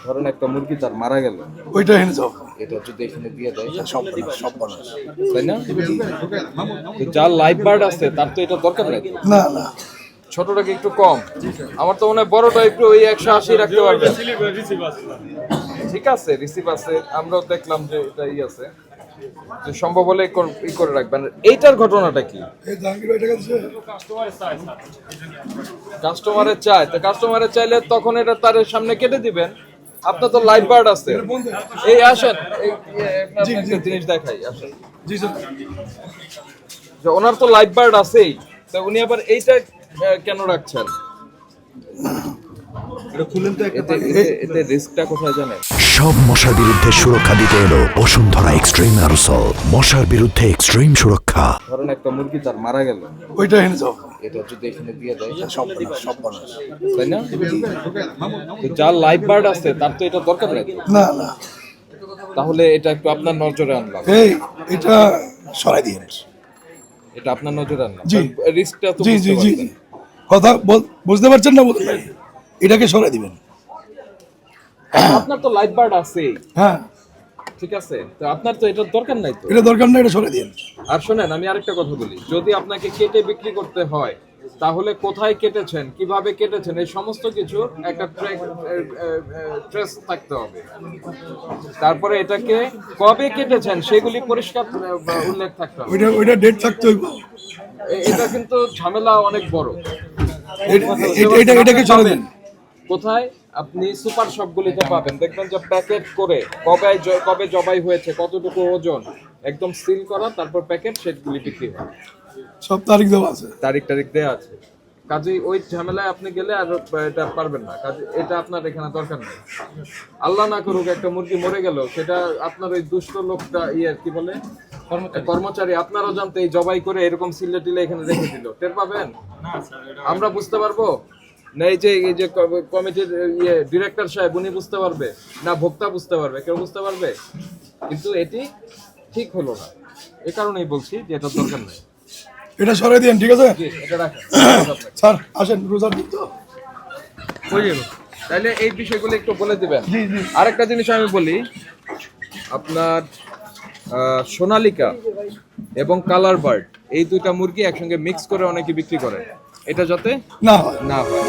ধরেন একটা মুরগি তার মারা গেল, ওইটা এনে যাও, এটা যদি এখানে দিয়ে দেয় সব বানাস, তাই না? তো যার লাইভ বার্ড আছে তার তো এটা দরকার নেই। না না, ছোটটাকে একটু কম, আমার তো মনে হয় বড়টা একটু ওই 180 রাখতে পারবেন। ঠিক আছে, রিসিভ আছে, আমরাও দেখলাম যে এটা আছে, যে সম্ভব হলে ই করে রাখবেন। এইটার ঘটনাটা কি? এই জাহাঙ্গীর ভাই টাকা দিছে, কাস্টমারের চায়, তো কাস্টমারের চাইলে তখন এটা তার সামনে কেটে দিবেন। আপনার তো লাইভ বার্ড আছে, এই আসেন একটা জিনিস দেখাই, আসেন। জি স্যার। যে ওনার তো লাইভ বার্ড আছেই, তো উনি আবার এইটা কেন রাখছেন? এতে রিস্কটা কোথায় জানেন? সব মশার বিরুদ্ধে সুরক্ষা দিতে এলো বসুন্ধরা এক্সট্রিম অ্যারোসল, মশার বিরুদ্ধে এক্সট্রিম সুরক্ষা। ধরেন একটা মুরগি তার মারা গেল, ওইটা এনে যাও, এটা যদি এখানে দিয়ে দেয় সব বানাস, তাই না? তো যার লাইভ বার্ড আছে তার তো এটা দরকার নেই। না না, তাহলে এটা একটু আপনার নজরে আনলাম, এটা সরাই দিন, এটা আপনার নজরে আনলাম। জি। রিস্কটা তো জি জি বুঝতে জি, পারছেন। কথা বুঝতে পারছেন না? বলতে ভাই এটাকে সরাই দিবেন। আপনার তো লাইভ বার্ড আছে, হ্যাঁ, ঠিক আছে, তো আপনার তো এটার দরকার নাই তো। এটা দরকার না, এটা সরাই দিন। আর শোনেন, আমি আরেকটা কথা বলি, যদি আপনাকে কেটে বিক্রি করতে হয় তাহলে কোথায় কেটেছেন, কিভাবে কেটেছেন, এই সমস্ত কিছু একটা ট্রেস থাকতে হবে। তারপরে এটাকে কবে কেটেছেন সেগুলি পরিষ্কার উল্লেখ থাকতে হবে। ওইটা ডেট থাকতে হইব। এটা কিন্তু ঝামেলা অনেক বড়। এটাকে সরাই দিন। কোথায়? আপনি সুপার শপগুলিতে পাবেন, দেখবেন যে প্যাকেট করে কবে জবাই হয়েছে, কতটুকু ওজন, একদম সিল করা, তারপর প্যাকেট সেগুলি বিক্রি হয়। সব তারিখ দেওয়া আছে, তারিখ দেওয়া আছে। কাজেই ওই ঝামেলায় আপনি গেলে আর এটা পারবেন না। কাজে এটা আপনার এখানে দরকার নেই। আল্লাহ না করুক একটা মুরগি মরে গেল, সেটা আপনার ওই দুষ্ট লোকটা কি বলে, কর্মচারী, আপনারও জানতে এই জবাই করে এরকম সিলে টিলে এখানে রেখে দিল, টের পাবেন? আমরা বুঝতে পারবো না? এই যে কমিটির ডিরেক্টর সাহেব, উনি বুঝতে পারবে না? ভোক্তা বুঝতে পারবে? কেউ বুঝতে পারবে? কিন্তু এটি ঠিক হলো না, এ কারণেই বলছি যে এটা দরকার নেই। এটা সরাই দিন, ঠিক আছে এটা রাখেন স্যার। আসেন, রোজার দিন তো, তাহলে এই বিষয়গুলো একটু বলে দিবেন। আরেকটা জিনিস আমি বলি, আপনার সোনালিকা এবং কালার বার্ড, এই দুইটা মুরগি একসঙ্গে মিক্স করে অনেকে বিক্রি করে, এটা যাতে না হয়। না হয়।